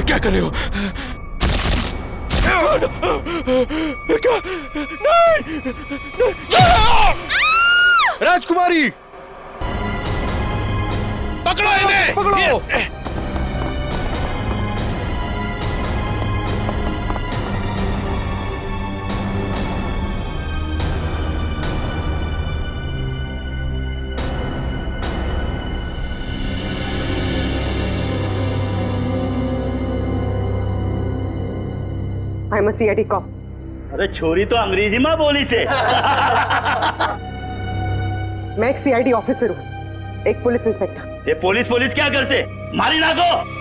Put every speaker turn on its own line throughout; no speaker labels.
क्या कर रहे हो? क्या? नहीं, नहीं।
राजकुमारी,
पकड़ो इन्हें!
पकड़ो!
I am a CID cop.
अरे छोरी तो अंग्रेजी में बोली से।
मैं एक सीआईडी ऑफिसर हूँ, एक पुलिस इंस्पेक्टर।
ये पुलिस क्या करते? मारी ना को।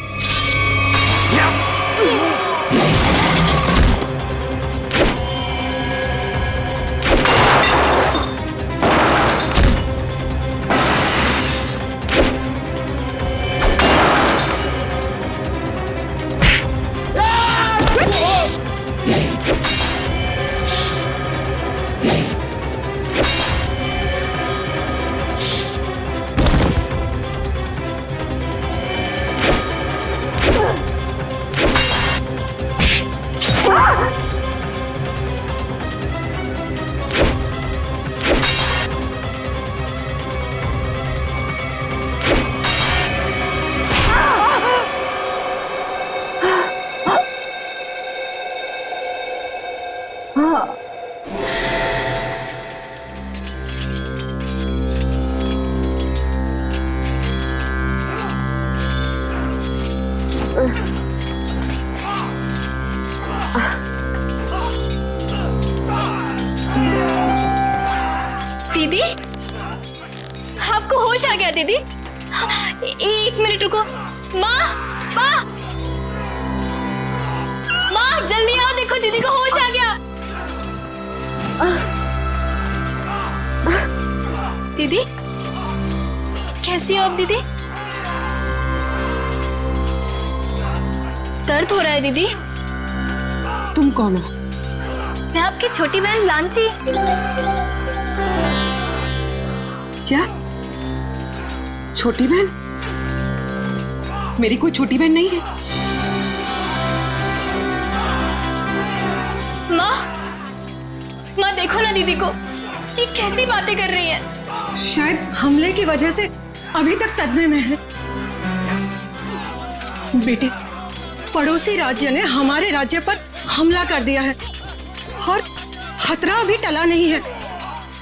दीदी, आपको होश आ गया दीदी? एक मिनट रुको। माँ, माँ, माँ जल्दी आओ, देखो दीदी को होश आ गया। दीदी, कैसी हो आप दीदी? दर्द हो रहा है दीदी?
तुम कौन हो?
मैं आपकी छोटी बहन लांची।
क्या? छोटी बहन? मेरी कोई छोटी बहन नहीं है।
माँ देखो ना दीदी को, जी कैसी बातें कर रही है।
शायद हमले की वजह से अभी तक सदमे में है। बेटे, पड़ोसी राज्य ने हमारे राज्य पर हमला कर दिया है और खतरा अभी टला नहीं है।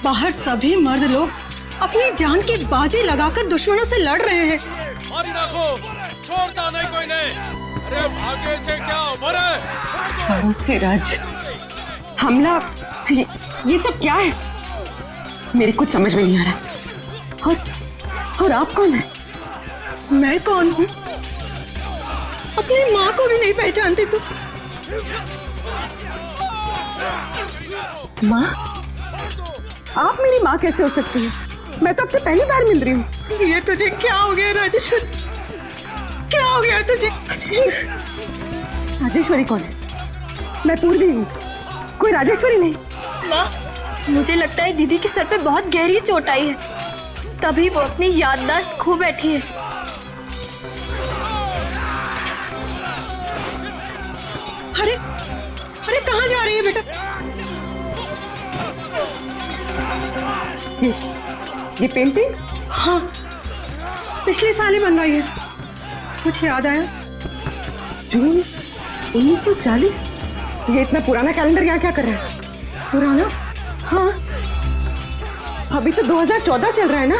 बाहर सभी मर्द लोग अपनी जान की बाजी लगाकर दुश्मनों से लड़ रहे हैं।
मारी ना को, छोड़ता नहीं कोई नहीं। अरे भागे से क्या उम्र है?
पड़ोसी राज्य हमला, ये सब क्या है? मेरी कुछ समझ में नहीं आ रहा। और आप कौन है?
मैं कौन हूँ? अपनी माँ को भी नहीं पहचानती तू?
माँ? आप मेरी माँ कैसे हो सकती है? मैं तो आपसे पहली बार मिल रही हूँ।
ये तुझे क्या हो गया राजेश्वरी? क्या हो गया तुझे?
राजेश्वरी कौन है? मैं पूर्वी हूँ, कोई राजेश्वरी नहीं।
माँ, मुझे लगता है दीदी के सर पे बहुत गहरी चोट आई है, तभी वो अपनी याददाश्त खो बैठी है।
अरे अरे कहाँ जा रही है बेटा?
ये पेंटिंग?
हाँ, पिछले साल ही बनवाई है। कुछ याद आया?
जून 1940? ये इतना पुराना कैलेंडर यहाँ क्या कर रहा है? पुराना? हाँ, अभी तो 2014 चल रहा है ना।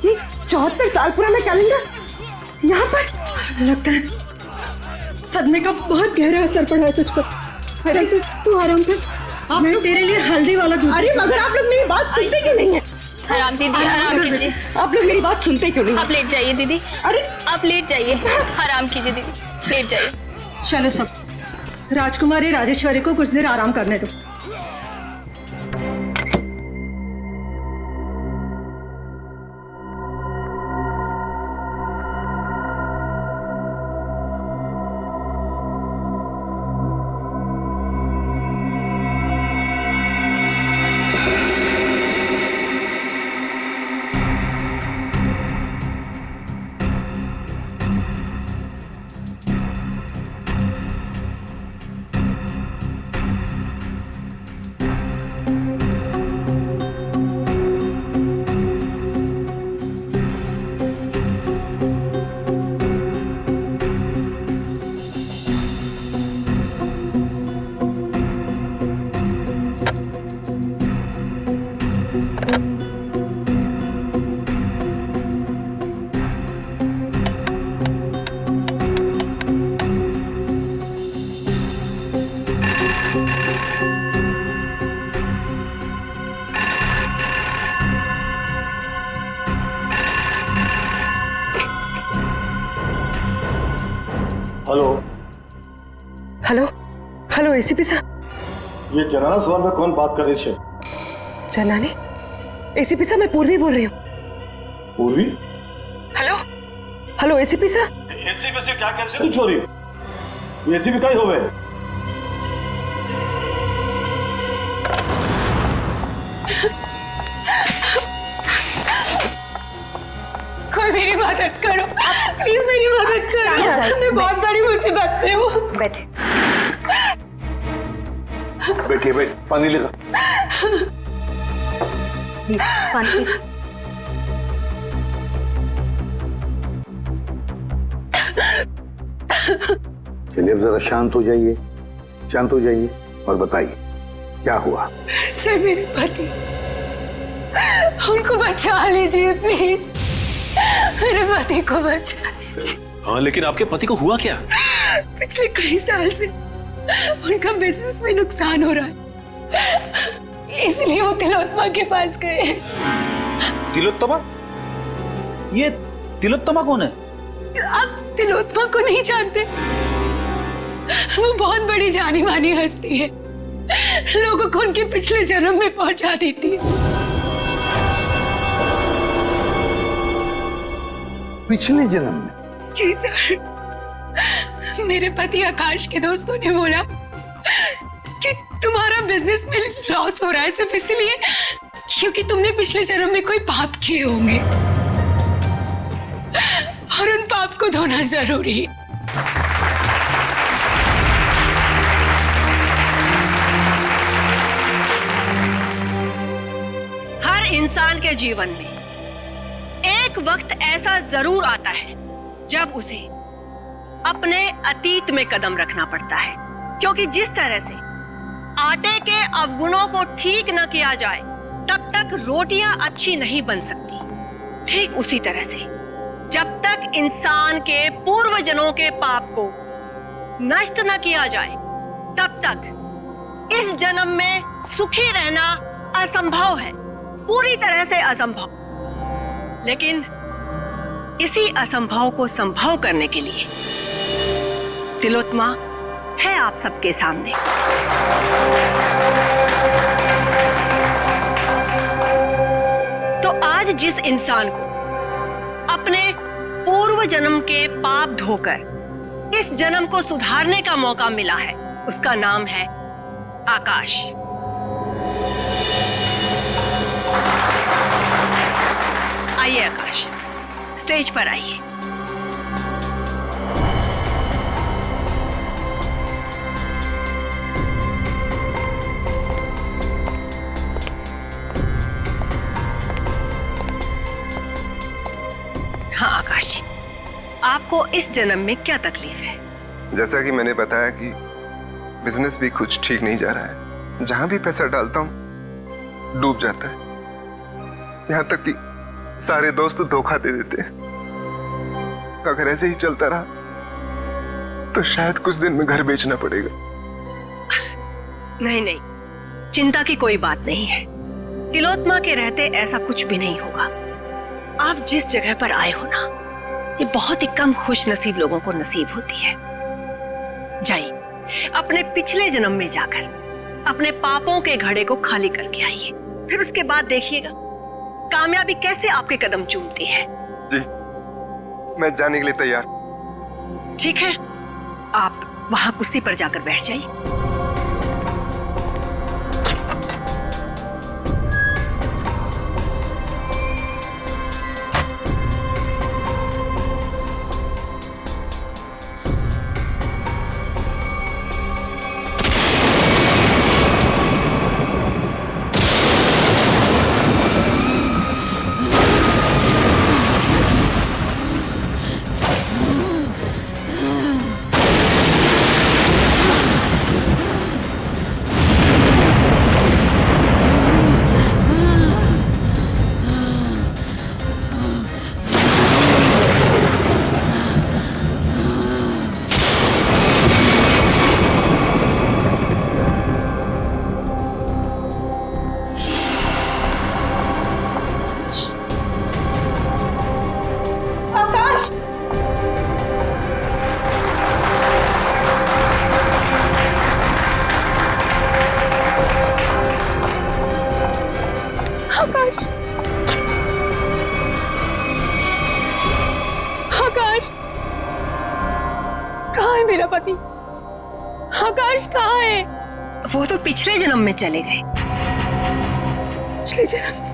ये 74 साल पुराना कैलेंडर यहाँ पर।
लगता है सदमे का बहुत गहरा असर पड़ा है तुझ पर। अरे तू आराम कर, मैं तेरे लिए हल्दी वाला दूध।
अरे मगर आप लोग मेरी बात सुनते क्यों नहीं है?
आराम दीदी, आराम कीजिए।
आप लोग मेरी बात सुनते क्यों नहीं?
आप लेट जाइए दीदी।
अरे
आप लेट जाइए, आराम कीजिए दीदी, लेट जाइए।
चलो सब, राजकुमारी राजेश्वरी को कुछ देर आराम करने दो।
हेलो,
हेलो हेलो एसीपी साहब।
ये जनाना सवाल में कौन बात कर रही है?
जनाने? एसीपी साहब मैं पूर्वी बोल रही हूँ।
पूर्वी?
हेलो हेलो एसीपी साहब।
एसीपी से क्या कर तू छोरी? एसीपी का ही हो गए।
कोई मेरी मदद करो, प्लीज मेरी मदद करो, मैं बहुत बड़ी मुसीबत में हूँ।
बैठे।
बैठिए, बैठ, पानी लेगा।
प्लीज पानी।
चलिए अब जरा शांत हो जाइए, शांत हो जाइए और बताइए क्या हुआ।
सर मेरे पति, उनको बचा लीजिए प्लीज, मेरे पति को बचा लीजिए।
हाँ लेकिन आपके पति को हुआ क्या?
पिछले कई साल से उनका बिजनेस में नुकसान हो रहा है, इसलिए वो तिलोत्तमा के पास गए।
तिलोत्तमा? ये तिलोत्तमा कौन है?
आप तिलोत्तमा को नहीं जानते? वो बहुत बड़ी जानी मानी हस्ती है, लोगों को उनके पिछले जन्म में पहुंचा देती है।
पिछले जन्म में?
जी सर, मेरे पति आकाश के दोस्तों ने बोला कि तुम्हारा बिजनेस में लॉस हो रहा है सिर्फ इसलिए क्योंकि तुमने पिछले जन्म में कोई पाप किए होंगे और उन पाप को धोना जरूरी है।
हर इंसान के जीवन में एक वक्त ऐसा जरूर आता है जब उसे अपने अतीत में कदम रखना पड़ता है, क्योंकि जिस तरह से आटे के अवगुणों को ठीक न किया जाए तब तक रोटियां अच्छी नहीं बन सकती। ठीक उसी तरह से जब तक इंसान के पूर्वजन्मों के पाप को नष्ट न किया जाए तब तक इस जन्म में सुखी रहना असंभव है, पूरी तरह से असंभव। लेकिन इसी असंभव को संभव करने के लिए तिलोत्मा है आप सबके सामने। तो आज जिस इंसान को अपने पूर्व जन्म के पाप धोकर इस जन्म को सुधारने का मौका मिला है, उसका नाम है आकाश। आइए आकाश, स्टेज पर आइए। हाँ आकाश जी, आपको इस जन्म में क्या तकलीफ है?
जैसा कि मैंने बताया कि बिजनेस भी कुछ ठीक नहीं जा रहा है, जहां भी पैसा डालता हूं डूब जाता है, यहां तक कि सारे दोस्त धोखा दे देते हैं। अगर ऐसे ही चलता रहा तो शायद कुछ दिन में घर बेचना पड़ेगा।
नहीं नहीं, चिंता की कोई बात नहीं है। तिलोत्मा के रहते ऐसा कुछ भी नहीं होगा। आप जिस जगह पर आए हो ना, ये बहुत ही कम खुश नसीब लोगों को नसीब होती है। जाइए, अपने पिछले जन्म में जाकर अपने पापों के घड़े को खाली करके आइए, फिर उसके बाद देखिएगा कामयाबी कैसे आपके कदम चूमती है।
जी, मैं जाने के लिए तैयार।
ठीक है, आप वहां कुर्सी पर जाकर बैठ जाइए।
पति? आकाश कहाँ है?
वो तो पिछले जन्म में चले गए।
पिछले जन्म में?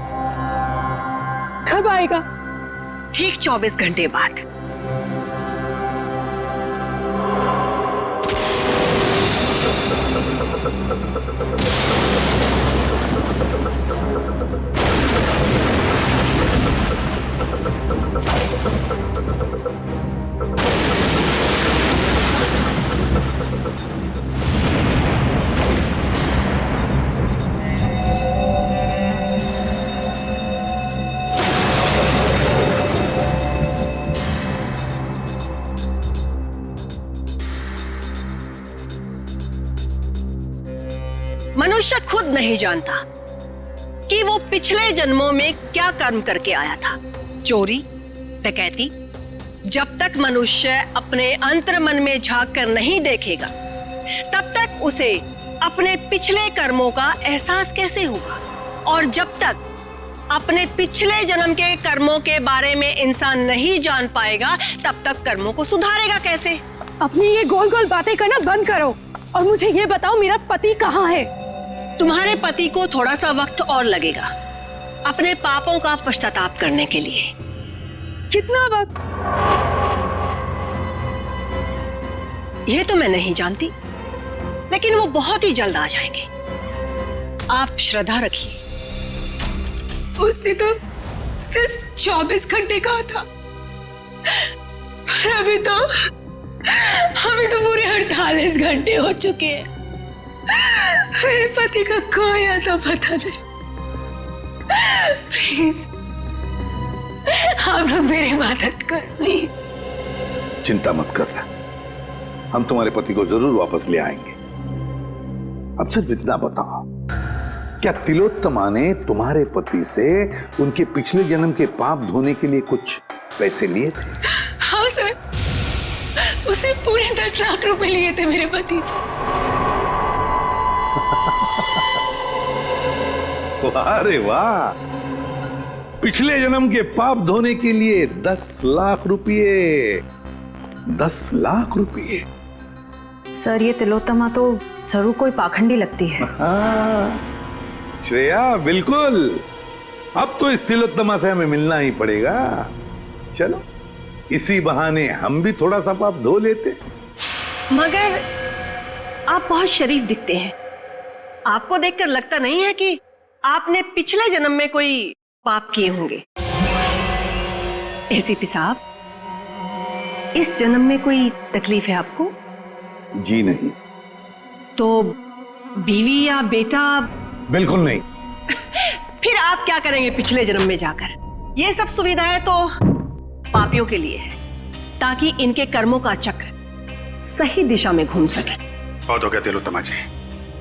कब आएगा?
ठीक 24 घंटे बाद। मनुष्य खुद नहीं जानता कि वो पिछले जन्मों में क्या कर्म करके आया था। चोरी, डकैती। जब तक मनुष्य अपने अंतर्मन में झांक कर नहीं देखेगा, तब तक उसे अपने पिछले कर्मों का एहसास कैसे होगा? और जब तक अपने पिछले जन्म के कर्मों के बारे में इंसान नहीं जान पाएगा, तब तक कर्मों को सुधारेगा कैसे?
अपनी ये गोल गोल बातें करना बंद करो और मुझे ये बताओ, मेरा पति कहाँ है?
तुम्हारे पति को थोड़ा सा वक्त और लगेगा अपने पापों का पश्चाताप करने के लिए।
कितना वक्त?
ये तो मैं नहीं जानती, लेकिन वो बहुत ही जल्द आ जाएंगे। आप श्रद्धा रखिए।
उसने तो सिर्फ 24 घंटे कहा था, पर अभी तो पूरे 48 घंटे हो चुके हैं। मेरे पति का खोया तो पता नहीं। प्लीज आप लोग मेरी मदद करो।
चिंता मत करना, हम तुम्हारे पति को जरूर वापस ले आएंगे। अब सिर्फ इतना बताओ, क्या तिलोत्तमा ने तुम्हारे पति से उनके पिछले जन्म के पाप धोने के लिए कुछ पैसे लिए थे?
हाँ सर, उसे पूरे 10 लाख रुपए लिए थे मेरे पति से।
अरे वाह, पिछले जन्म के पाप धोने के लिए 10 लाख रुपये। 10 लाख रुपये।
सर, ये तिलोत्तमा तो जरूर कोई पाखंडी लगती है।
श्रेया, बिल्कुल। अब तो इस तिलोत्तमा से हमें मिलना ही पड़ेगा। चलो, इसी बहाने हम भी थोड़ा सा पाप धो लेते।
मगर आप बहुत शरीफ दिखते हैं। आपको देखकर लगता नहीं है कि आपने पिछले जन्म में कोई पाप किए होंगे। एसीपी साहब, इस जन्म में कोई तकलीफ है आपको?
जी नहीं।
तो बीवी या बेटा?
बिल्कुल नहीं।
फिर आप क्या करेंगे पिछले जन्म में जाकर? ये सब सुविधाएं तो पापियों के लिए है, ताकि इनके कर्मों का चक्र सही दिशा में घूम सके।
बहुत हो गया तिलोत्तमा जी,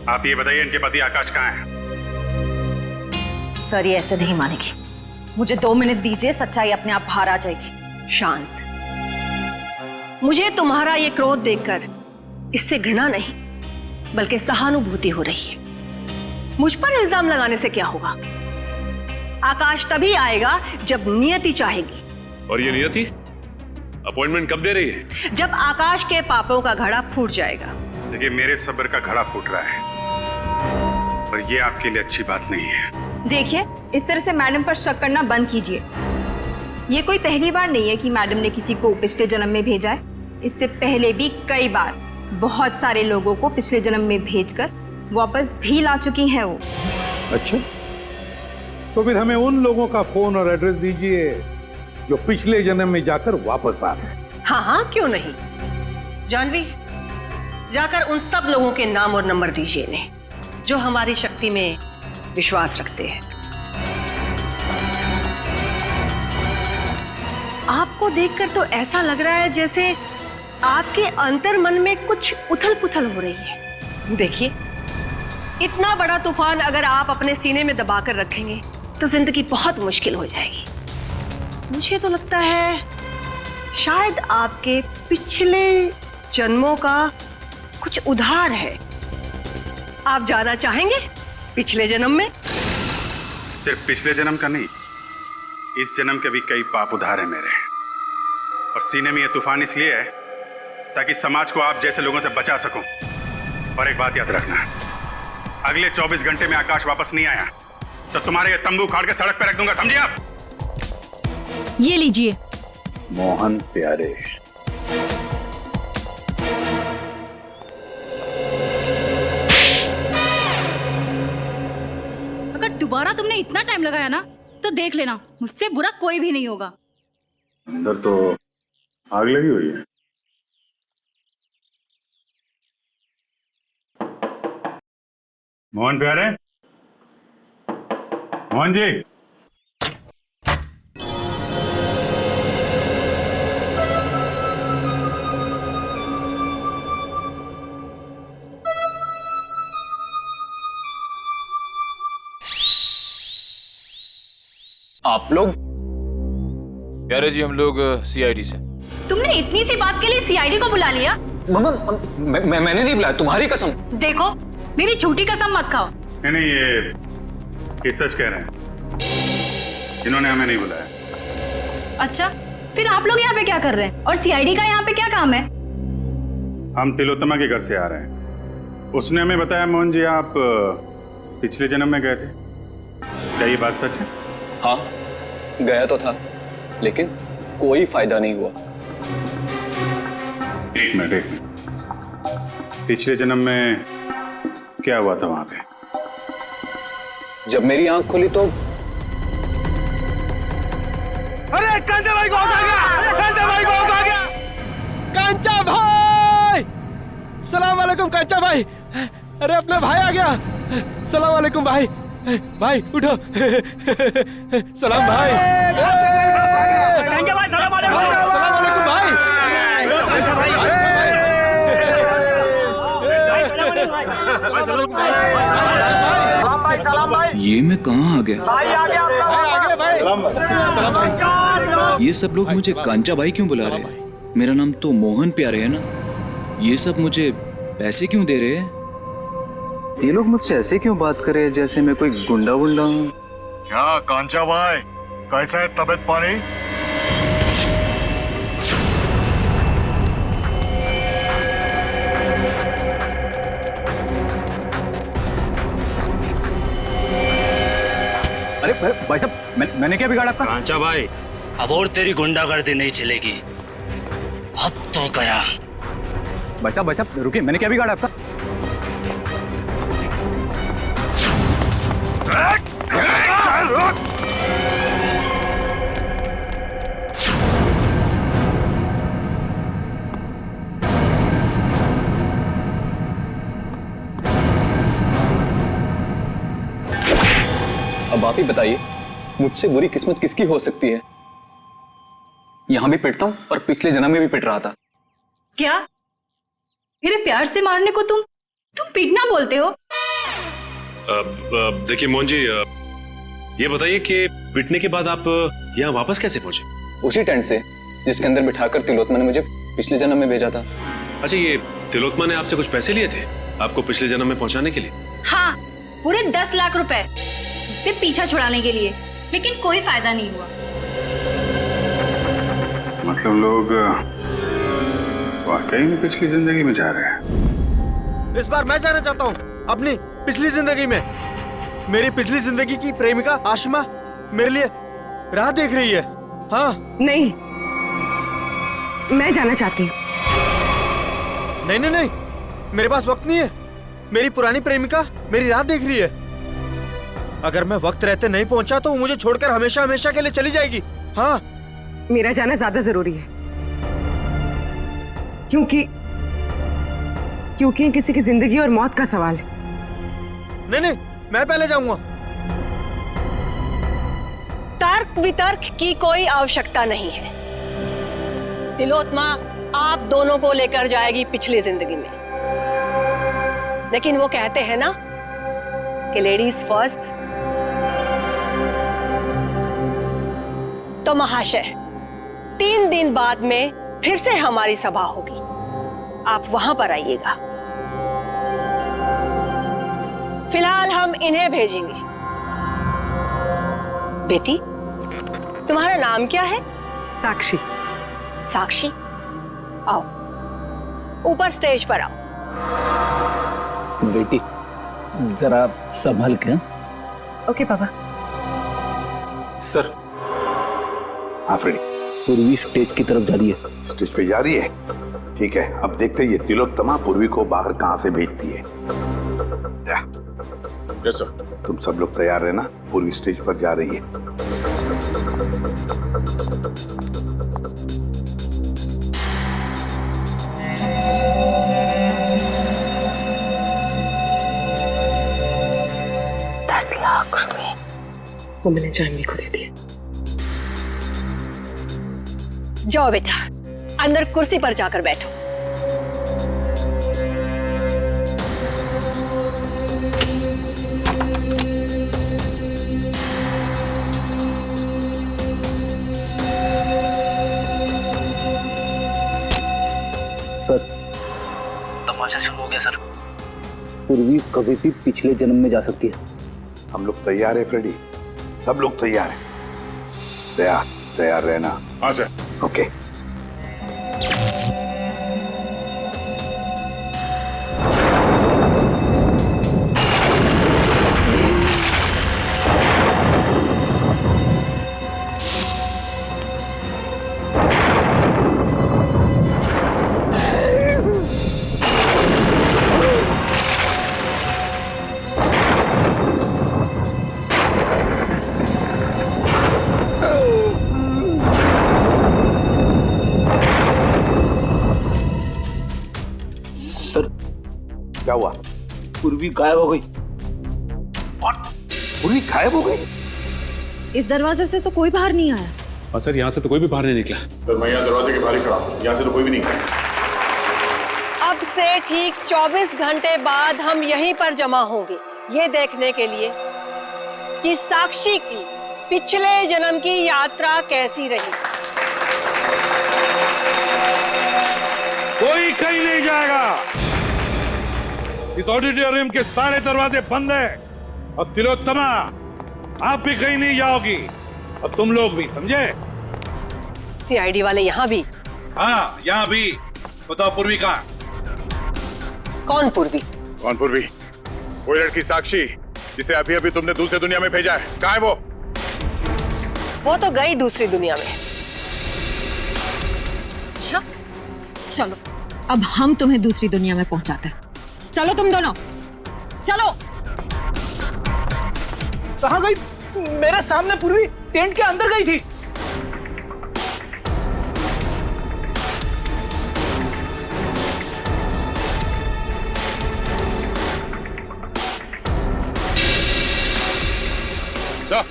आप ये बताइए इनके पति आकाश कहाँ हैं?
सर, ये ऐसे नहीं मानेगी। मुझे 2 मिनट दीजिए, सच्चाई अपने आप बाहर आ जाएगी।
शांत। मुझे तुम्हारा ये क्रोध देखकर इससे घृणा नहीं, बल्कि सहानुभूति हो रही है। मुझ पर इल्जाम लगाने से क्या होगा? आकाश तभी आएगा जब नियति चाहेगी।
और ये नियति अपॉइंटमेंट कब दे रही है?
जब आकाश के पापों का घड़ा फूट जाएगा।
देखिए, मेरे सब्र का घड़ा फूट रहा है, पर ये आपके लिए अच्छी बात नहीं है।
देखिए, इस तरह से मैडम पर शक करना बंद कीजिए। ये कोई पहली बार नहीं है कि मैडम ने किसी को पिछले जन्म में भेजा है। इससे पहले भी कई बार बहुत सारे लोगों को पिछले जन्म में भेजकर वापस भी ला चुकी हैं वो।
अच्छा, तो फिर हमें उन लोगों का फोन और एड्रेस दीजिए जो पिछले जन्म में जाकर वापस आ गए।
हाँ हाँ, क्यों नहीं। जानवी, जाकर उन सब लोगों के नाम और नंबर दीजिए इन्हें, जो हमारी शक्ति में विश्वास रखते हैं। आपको देखकर तो ऐसा लग रहा है जैसे आपके अंतर मन में कुछ उथल पुथल हो रही है। देखिए, इतना बड़ा तूफान अगर आप अपने सीने में दबाकर रखेंगे तो जिंदगी बहुत मुश्किल हो जाएगी। मुझे तो लगता है शायद आपके पिछले जन्मों का कुछ उधार है। आप जाना चाहेंगे पिछले जन्म में?
सिर्फ पिछले जन्म का नहीं, इस जन्म के भी कई पाप उधार है मेरे। और सीने में यह तूफान इसलिए है ताकि समाज को आप जैसे लोगों से बचा सकूं। और एक बात याद रखना, अगले 24 घंटे में आकाश वापस नहीं आया तो तुम्हारे ये तंबू उखाड़ के सड़क पे रख दूंगा, समझे आप?
ये लीजिए।
मोहन प्यारे,
अगर दोबारा तुमने इतना टाइम लगाया ना तो देख लेना, मुझसे बुरा कोई भी नहीं होगा।
अंदर तो आग लगी हुई है। मोहन प्यारे, मोहन जी।
आप लोग?
प्यारे जी, हम लोग सीआईडी से।
तुमने इतनी सी बात के लिए सीआईडी को बुला लिया?
मम्मा, मैंने नहीं बुलाया, तुम्हारी कसम।
देखो, मेरी झूठी कसम मत खाओ।
नहीं, ये सच कह रहे हैं, इन्होंने हमें नहीं बुलाया।
अच्छा, फिर आप लोग यहाँ पे क्या कर रहे हैं और सीआईडी का यहाँ पे क्या काम है?
हम तिलोत्तमा के घर से आ रहे हैं। उसने हमें बताया मोहन जी आप पिछले जन्म में गए थे, क्या ये बात सच है?
हाँ, गया तो था, लेकिन कोई फायदा नहीं हुआ।
एक मिनट, पिछले जन्म में क्या हुआ था वहां पे?
जब मेरी आंख खुली तो
अरे कांचा भाई को आ गया, कांचा भाई को आ गया, कांचा भाई, सलाम वालेकुम कांचा भाई। अरे अपना भाई आ गया, सलाम वालेकुम भाई। भाई उठो, सलाम भाई। कांचा भाई सलाम वालेकुम। सलाम वालेकुम भाई।
सलाम भाई।
ये मैं कहाँ आ गया?
भाई आ गया आपका
भाई। सलाम भाई।
ये सब लोग मुझे कांचा भाई क्यों बुला रहे हैं? मेरा नाम तो मोहन प्यारे है ना। ये सब मुझे पैसे क्यों दे रहे हैं? ये लोग मुझसे ऐसे क्यों बात कर रहे हैं जैसे मैं कोई गुंडा वुंडा हूँ?
क्या कांचा भाई, कैसा है तबीयत पानी?
अरे भाई साहब, मैंने क्या बिगाड़ा आपका?
कांचा भाई,
अब और तेरी गुंडागर्दी नहीं चलेगी, अब तो गया।
भाई साहब रुकिए, मैंने क्या बिगाड़ा आपका?
अब आप ही बताइए, मुझसे बुरी किस्मत किसकी हो सकती है? यहां भी पिटता हूं और पिछले जन्म में भी पिट रहा था।
क्या मेरे प्यार से मारने को तुम पीटना बोलते हो?
देखिए मोहन जी, ये बताइए कि पिटने के बाद आप यहाँ वापस कैसे पहुंचे?
उसी टेंट से जिसके अंदर बिठाकर तिलोत्तमा ने मुझे पिछले जन्म में भेजा था।
अच्छा, ये तिलोत्तमा ने आपसे कुछ पैसे लिए थे आपको पिछले जन्म में पहुंचाने के लिए?
हाँ, पूरे 10 लाख रुपए उससे पीछा छुड़ाने के लिए, लेकिन कोई फायदा नहीं हुआ।
मतलब लोग वाकई में पिछली जिंदगी में जा रहे हैं।
इस बार मैं जाना चाहता हूँ अपनी पिछली जिंदगी में। मेरी पिछली जिंदगी की प्रेमिका आशिमा मेरे लिए राह देख रही है। हाँ
नहीं, मैं जाना चाहती हूँ।
नहीं नहीं नहीं, मेरे पास वक्त नहीं है। मेरी पुरानी प्रेमिका मेरी राह देख रही है। अगर मैं वक्त रहते नहीं पहुंचा तो वो मुझे छोड़कर हमेशा हमेशा के लिए चली जाएगी। हाँ,
मेरा जाना ज्यादा जरूरी है, क्योंकि किसी की जिंदगी और मौत का सवाल है।
नहीं नहीं, मैं पहले जाऊंगा।
तर्क वितर्क की कोई आवश्यकता नहीं है। तिलोत्तमा आप दोनों को लेकर जाएगी पिछली जिंदगी में, लेकिन वो कहते हैं ना कि लेडीज फर्स्ट। तो महाशय, 3 दिन बाद में फिर से हमारी सभा होगी, आप वहां पर आइएगा। फिलहाल हम इन्हें भेजेंगे। बेटी, तुम्हारा नाम क्या है?
साक्षी।
साक्षी, आओ ऊपर स्टेज पर आओ।
बेटी जरा संभल के।
ओके पापा।
सर।
हाँ फ्रेडी।
पूर्वी स्टेज की तरफ जा रही है।
स्टेज पे जा रही है? ठीक है, अब देखते हैं ये तिलोत्तमा पूर्वी को बाहर कहां से भेजती है।
Yes sir.
तुम सब लोग तैयार रहना, पूर्वी स्टेज पर जा रही है।
वो मैंने जानवी को दे दिए।
जाओ बेटा, अंदर कुर्सी पर जाकर बैठो।
सर तमाशा शुरू हो गया सर। पूर्वी कभी भी पिछले जन्म में जा सकती है।
हम लोग तैयार है फ्रेडी, सब लोग तैयार हैं। तैयार रहना।
हाँ सर।
ओके। क्या हुआ?
पूर्वी गायब हो गई।
पूर्वी गायब हो गई?
इस दरवाजे से तो कोई बाहर नहीं आया।
और सर यहाँ से तो कोई भी बाहर नहीं निकला।
तो मैं यहाँ दरवाजे के बाहर खड़ा हूँ, यहाँ से तो कोई भी नहीं गया।
अब से ठीक 24 घंटे बाद हम यहीं पर जमा होंगे, ये देखने के लिए कि साक्षी की पिछले जन्म की यात्रा कैसी रही।
कोई कहीं नहीं जाएगा। इस ऑडिटोरियम के सारे दरवाजे बंद हैं और तिलोत्तमा आप भी कहीं नहीं जाओगी और तुम लोग भी, समझे?
सीआईडी वाले यहाँ भी?
हाँ यहाँ भी। बताओ पूर्वी कहाँ?
कौन पूर्वी?
कौन पूर्वी? वो लड़की साक्षी जिसे अभी अभी तुमने दूसरी दुनिया में भेजा है, कहाँ है वो?
वो तो गई दूसरी दुनिया में।
अच्छा चलो अब हम तुम्हें दूसरी दुनिया में पहुंचाते हैं। चलो तुम दोनों चलो।
कहाँ गई? मेरे सामने पूर्वी टेंट के अंदर गई थी।
सर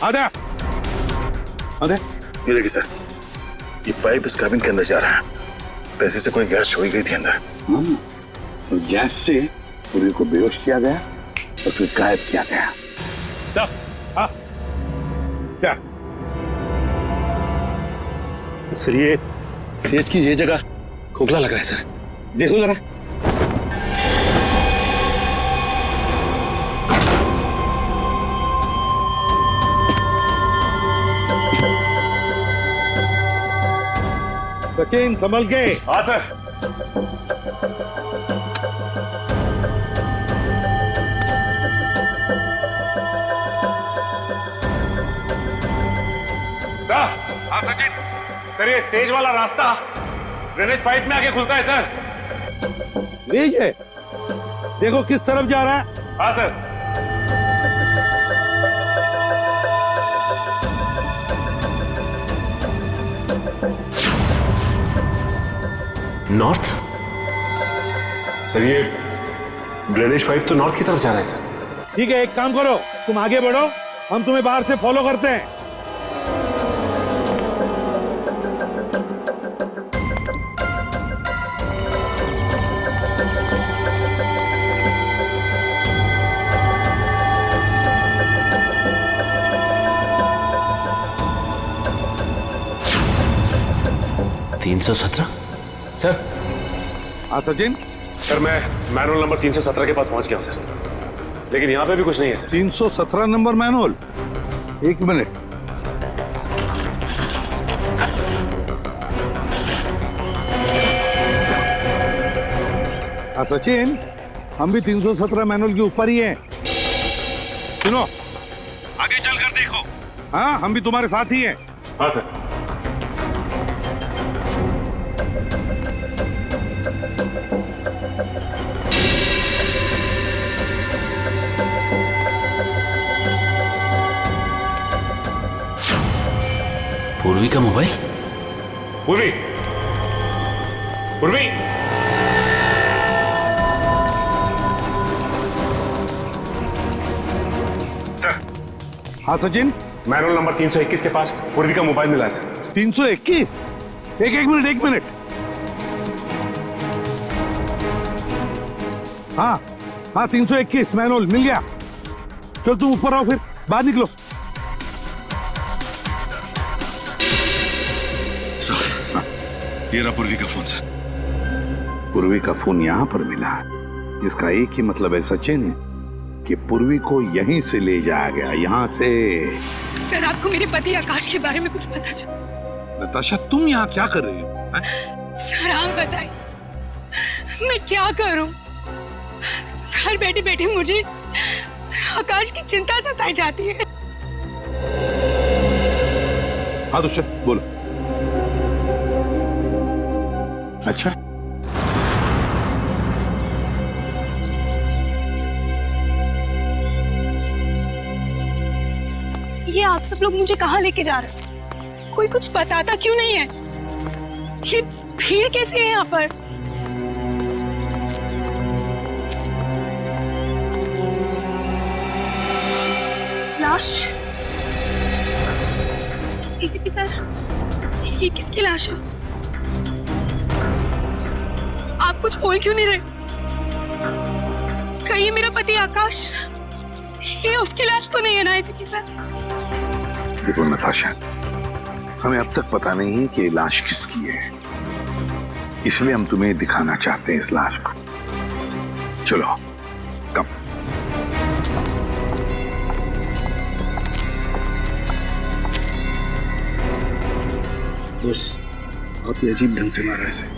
आधा
ये देखिए सर, ये पाइप इस कैबिन के अंदर जा रहा है। पैसे से कोई गैस छोड़ी गई थी अंदर।
गैस से पूर्वी को बेहोश किया गया और फिर गायब किया गया।
सर हाँ क्या?
सर ये स्टेज की ये जगह खोखला लग रहा है सर, देखो जरा।
सचिन संभल के।
हाँ सर।
हाँ सचिन। सर ये स्टेज वाला रास्ता ड्रेनेज पाइप में आके खुलता है सर। लीजिए है, देखो किस तरफ जा रहा है। हाँ सर।
नॉर्थ? सर ये ड्रेनेज पाइप तो नॉर्थ की तरफ जा रहा है सर।
ठीक है, एक काम करो, तुम आगे बढ़ो, हम तुम्हें बाहर से फॉलो करते हैं।
सर।
हाँ सचिन।
सर मैं मैनुअल नंबर 317 के पास पहुंच गया हूं सर, लेकिन यहाँ पे भी कुछ नहीं है सर।
317 number manual? एक मिनट।
सचिन, हम भी 317 मैनुअल के ऊपर ही हैं। सुनो, आगे चलकर देखो। हाँ, हम भी तुम्हारे साथ ही हैं।
हाँ सर।
पूर्वी का मोबाइल।
पूर्वी, पूर्वी, सर।
हाँ सचिन,
मैनुअल नंबर 321 के पास पूर्वी का मोबाइल मिला है सर।
321? एक मिनट। हाँ, 321 मैनुअल मिल गया। चल तुम ऊपर आओ, फिर बाहर निकलो।
ये रहा पूर्वी का फोन सर। पूर्वी का फोन यहाँ पर मिला, इसका एक ही मतलब है सचिन कि पूर्वी को यहीं से ले जाया गया, यहाँ से।
सर, आपको मेरे पति आकाश के बारे में कुछ पता चला?
नताशा, तुम यहाँ क्या कर रही हो?
सर, आप बताइए, मैं क्या करूं? घर बैठे बैठे मुझे आकाश की चिंता सताई जाती है।
हाँ दुष्यंत, बोलो। अच्छा,
ये आप सब लोग मुझे कहाँ लेके जा रहे हैं? कोई कुछ बताता क्यों नहीं है? ये भीड़ कैसी है यहाँ पर? लाश? एसीपी सर, ये किसकी लाश है? आप कुछ बोल क्यों नहीं रहे? कहीं मेरा पति आकाश, ये उसकी लाश तो नहीं है ना एसीपी सर?
देखो नताशा, हमें अब तक पता नहीं है कि ये लाश किसकी है, इसलिए हम तुम्हें दिखाना चाहते हैं इस लाश को। चलो, कम।
बस, आप ये अजीब ढंग से मारा ऐसे।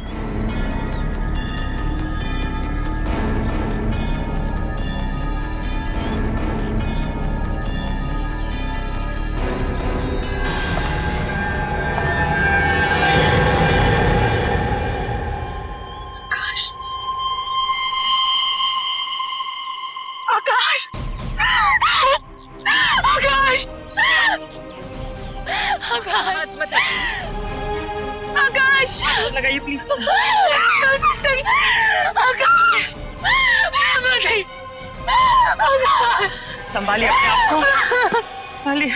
लगाइए प्लीज। आकाश,
संभालिए अपने आप को, संभालिए।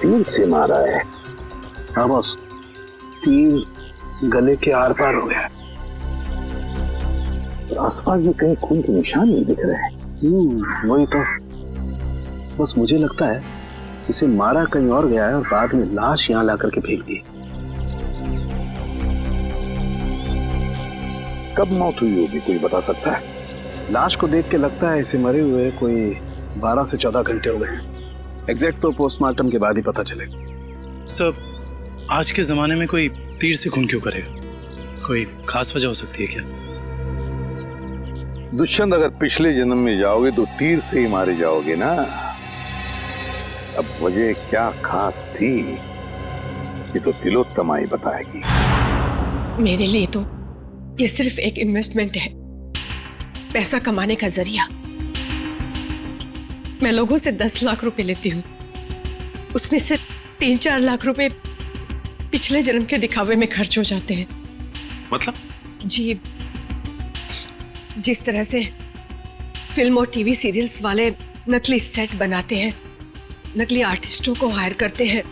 तीर से मारा है। हाँ बॉस, तीर गले के आर पार हो गया। आसपास में कहीं खून के निशान नहीं दिख रहे हैं।
वही तो। बस मुझे लगता है इसे मारा कहीं और गया है और बाद में लाश यहाँ ला करके फेंक दी।
कब मौत हुई होगी, कोई बता सकता है?
लाश को देख के लगता है इसे मरे हुए कोई 12 से 14 घंटे हो गए। एग्जैक्ट तो पोस्टमार्टम के बाद ही पता चलेगा।
सर, आज के जमाने में कोई तीर से खून क्यों करेगा? कोई खास वजह हो सकती है क्या?
दुष्यंत, अगर पिछले जन्म में जाओगे तो तीर से ही मारे जाओगे ना। अब वजह क्या खास थी, ये तो तिलोत्तमा ही बताएगी।
मेरे लिए तो ये सिर्फ एक इन्वेस्टमेंट है, पैसा कमाने का जरिया। मैं लोगों से 10 लाख रुपए लेती हूँ, उसमें से 3-4 लाख रुपए पिछले जन्म के दिखावे में खर्च हो जाते हैं।
मतलब?
जी, जिस तरह से फिल्म और टीवी सीरियल्स वाले नकली सेट बनाते हैं, नकली आर्टिस्टों को हायर करते हैं,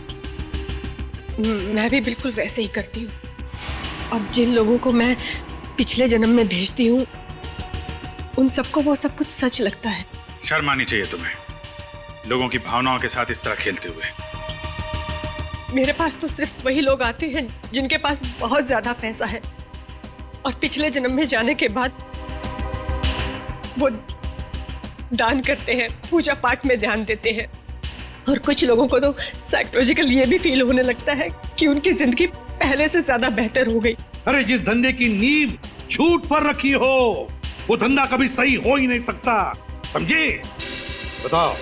मैं भी बिल्कुल वैसे ही करती हूँ। और जिन लोगों को मैं पिछले जन्म में भेजती हूँ, उन सबको वो सब कुछ सच लगता है।
शर्म आनी चाहिए तुम्हें, लोगों की भावनाओं के साथ इस तरह खेलते हुए।
मेरे पास तो सिर्फ वही लोग आते हैं जिनके पास बहुत ज्यादा पैसा है, और पिछले जन्म में जाने के बाद वो दान करते हैं, पूजा पाठ में ध्यान देते हैं,
और कुछ लोगों को तो साइकोलॉजिकल ये भी फील होने लगता है कि उनकी जिंदगी पहले से ज्यादा बेहतर हो गई।
अरे जिस धंधे की नींव झूठ पर रखी हो वो धंधा कभी सही हो ही नहीं सकता, समझे? बताओ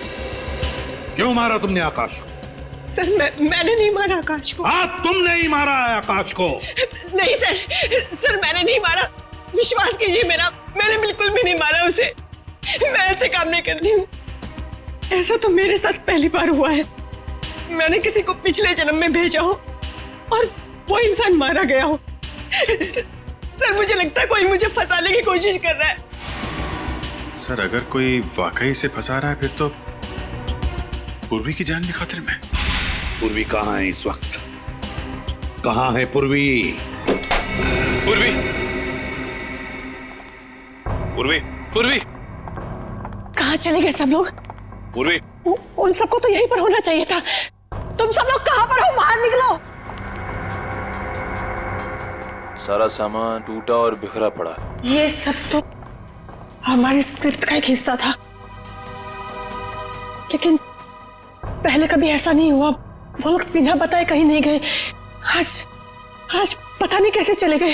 क्यों मारा तुमने आकाश को?
सर मैंने नहीं मारा आकाश को।
हाँ तुमने ही मारा है आकाश को।
नहीं सर मैंने नहीं मारा, विश्वास कीजिए मेरा, मैंने बिल्कुल भी नहीं मारा उसे। मैं ऐसे काम नहीं करती हूँ। ऐसा तो मेरे साथ पहली बार हुआ है। मैंने किसी को पिछले जन्म में भेजा हो और वो इंसान मारा गया हो। सर मुझे लगता है कोई मुझे फंसाने की कोशिश कर रहा है।
सर अगर कोई वाकई से फंसा रहा है फिर तो पूर्वी की जान भी खतरे में।
पूर्वी कहाँ है इस वक्त? कहाँ है पूर्वी?
पूर्वी पूर्वी पूर्वी
कहाँ चले गए सब लोग?
पूर्वी
उन सबको तो यहीं पर होना चाहिए था। तुम सब लोग कहाँ पर हो? बाहर निकलो।
सारा सामान टूटा और बिखरा पड़ा।
ये सब तो हमारी स्क्रिप्ट का एक हिस्सा था, लेकिन पहले कभी ऐसा नहीं हुआ। वो लोग बिना बताए कहीं नहीं गए। आज पता नहीं कैसे चले गए।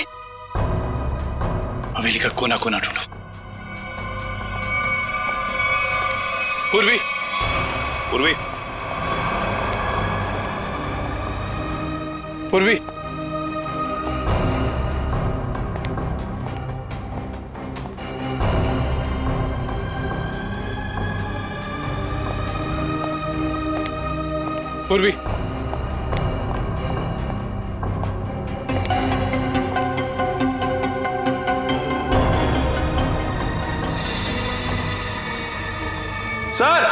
हवेली का कोना कोना ढूंढो।
पूर्वी पूर्वी
पूर्वी
पूर्वी
सर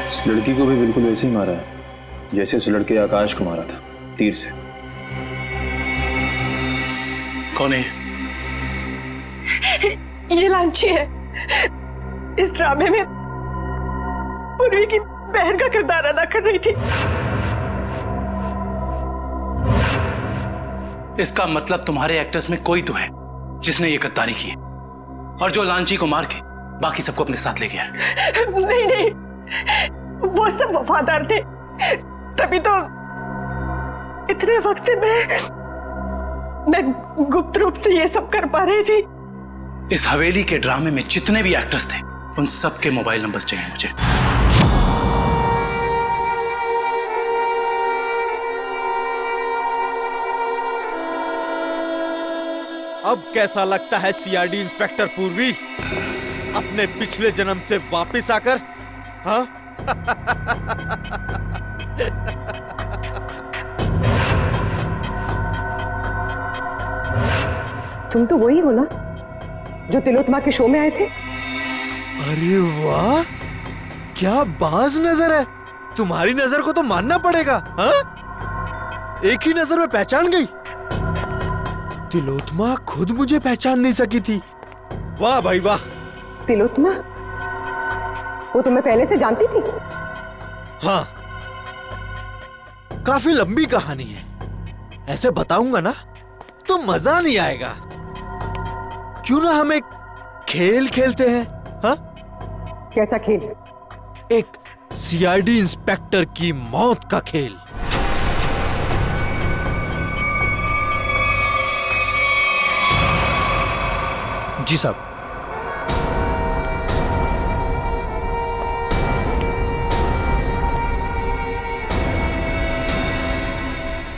इस लड़की को भी बिल्कुल वैसे ही मारा है जैसे उस लड़के आकाश को मारा था, तीर से।
कौन है?
ये लांची है। इस ड्रामे में पूर्वी की बहन का किरदार अदा कर रही थी।
इसका मतलब तुम्हारे एक्टर्स में कोई तो है जिसने ये गद्दारी की है और जो लांची को मार के बाकी सबको अपने साथ ले गया है।
नहीं, वो सब वफादार थे, तभी तो इतने वक्त से मैं गुप्त रूप से ये सब कर पा रही थी।
इस हवेली के ड्रामे में जितने भी एक्टर्स थे उन सबके मोबाइल नंबर्स चाहिए मुझे।
अब कैसा लगता है सीआईडी इंस्पेक्टर पूर्वी अपने पिछले जन्म से वापस आकर? हाँ?
तुम तो वही हो ना जो तिलोत्तमा के शो में आए थे?
अरे वाह, क्या बाज नजर है। तुम्हारी नजर को तो मानना पड़ेगा। हाँ? एक ही नजर में पहचान गई। तिलोत्तमा खुद मुझे पहचान नहीं सकी थी। वाह भाई वाह।
तिलोत्तमा? वो तुम्हें पहले से जानती थी?
हाँ, काफी लंबी कहानी है। ऐसे बताऊंगा ना तो मजा नहीं आएगा। क्यों ना हम एक खेल खेलते हैं? हाँ?
कैसा खेल?
एक सीआईडी इंस्पेक्टर की मौत का खेल।
जी साहब।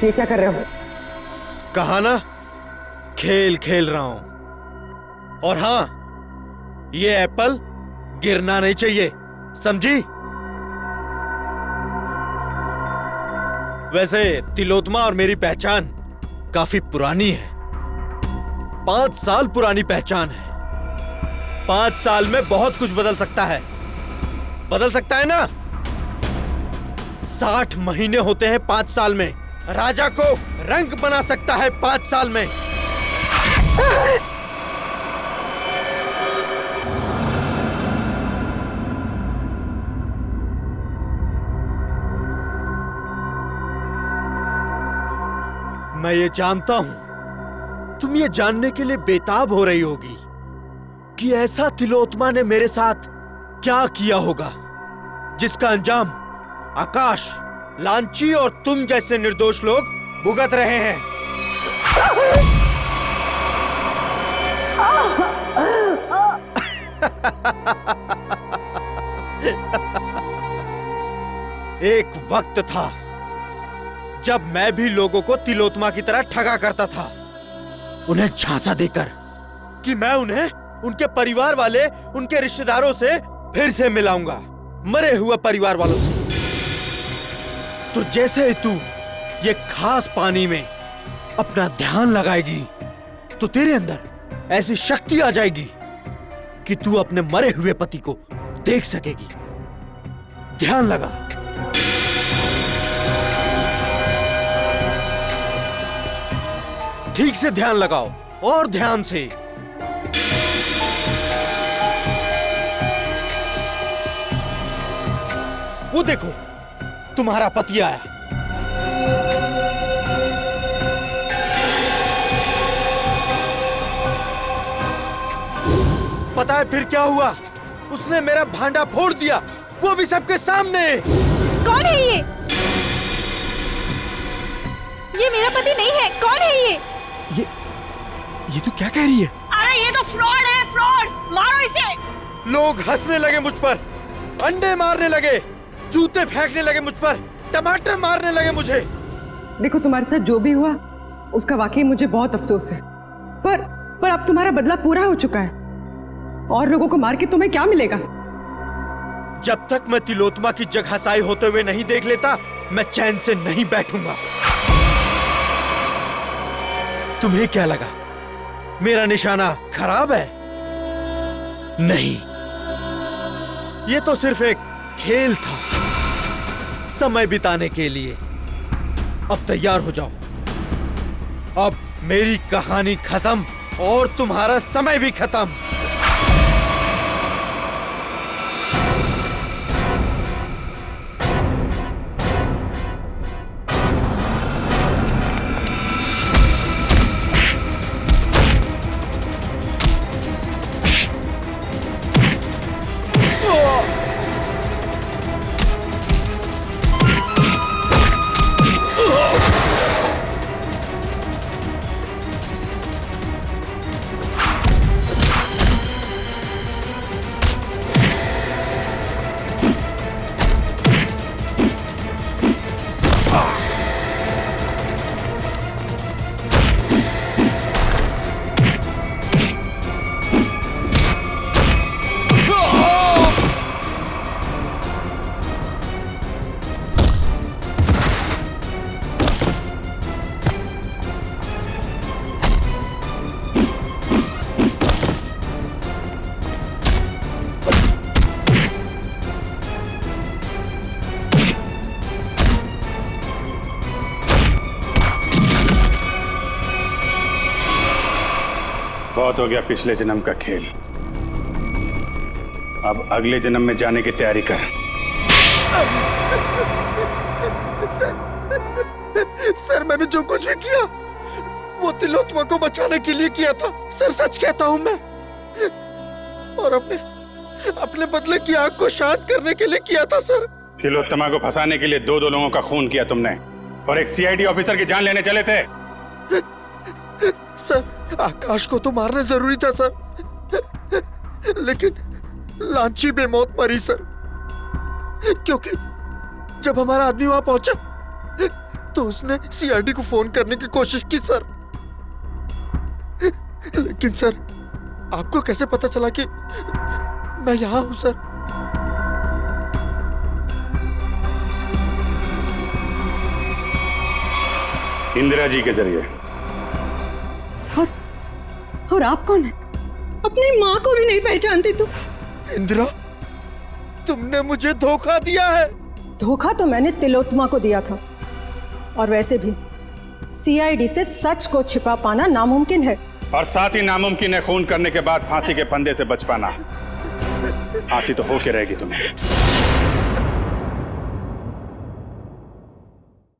ये क्या कर रहे हो?
कहा ना खेल खेल रहा हूं। और हां, ये एप्पल गिरना नहीं चाहिए, समझी? वैसे तिलोत्तमा और मेरी पहचान काफी पुरानी है। 5 साल पुरानी पहचान है। 5 साल में बहुत कुछ बदल सकता है। बदल सकता है ना? 60 महीने होते हैं 5 साल में। राजा को रंग बना सकता है 5 साल में। मैं ये जानता हूं तुम ये जानने के लिए बेताब हो रही होगी कि ऐसा तिलोत्मा ने मेरे साथ क्या किया होगा जिसका अंजाम आकाश, लांची और तुम जैसे निर्दोष लोग भुगत रहे हैं। एक वक्त था जब मैं भी लोगों को तिलोत्मा की तरह ठगा करता था, उन्हें झांसा देकर कि मैं उन्हें उनके परिवार वाले, उनके रिश्तेदारों से फिर से मिलाऊंगा, मरे हुए परिवार वालों से। तो जैसे ही तू ये खास पानी में अपना ध्यान लगाएगी तो तेरे अंदर ऐसी शक्ति आ जाएगी कि तू अपने मरे हुए पति को देख सकेगी। ध्यान लगा। ठीक से ध्यान लगाओ और ध्यान से। वो देखो तुम्हारा पति आया। पता है फिर क्या हुआ? उसने मेरा भांडा फोड़ दिया, वो भी सबके सामने।
कौन है ये? ये मेरा पति नहीं है। कौन है ये?
ये तू क्या कह रही है?
अरे ये तो फ्रॉड है, फ्रॉड। मारो इसे।
लोग हंसने लगे मुझ पर, अंडे मारने लगे, जूते फेंकने लगे मुझ पर, टमाटर मारने लगे मुझे।
देखो तुम्हारे साथ जो भी हुआ उसका वाकई मुझे बहुत अफसोस है, पर अब तुम्हारा बदला पूरा हो चुका है और लोगों को मार के तुम्हें क्या मिलेगा?
जब तक मैं तिलोत्मा की जगहसाई होते हुए नहीं देख लेता मैं चैन से नहीं बैठूंगा। तुम्हें क्या लगा मेरा निशाना खराब है? नहीं, ये तो सिर्फ एक खेल था, समय बिताने के लिए। अब तैयार हो जाओ, अब मेरी कहानी खत्म और तुम्हारा समय भी खत्म।
बहुत हो गया पिछले जन्म का खेल, अब अगले जन्म में जाने की तैयारी कर।
सर मैंने जो कुछ भी किया वो तिलोत्मा को बचाने के लिए किया था सर, सच कहता हूं मैं। और अपने बदले की आग को शांत करने के लिए किया था सर।
तिलोत्तमा को फंसाने के लिए दो लोगों का खून किया तुमने और एक सीआईडी ऑफिसर की जान लेने चले थे।
सर आकाश को तो मारना जरूरी था सर, लेकिन लांची बेमौत मरी सर, क्योंकि जब हमारा आदमी वहां पहुंचा तो उसने सीआईडी को फोन करने की कोशिश की सर। लेकिन सर आपको कैसे पता चला कि मैं यहां हूं सर?
इंदिरा जी के जरिए।
और आप कौन है?
अपनी माँ को भी नहीं पहचानती तू?
इंदिरा तुमने मुझे धोखा दिया है।
धोखा तो मैंने तिलोत्मा को दिया था, और वैसे भी सीआईडी से सच को छिपा पाना नामुमकिन है।
और साथ ही नामुमकिन है खून करने के बाद फांसी के फंदे से बच पाना। फांसी तो होके रहेगी तुम्हें।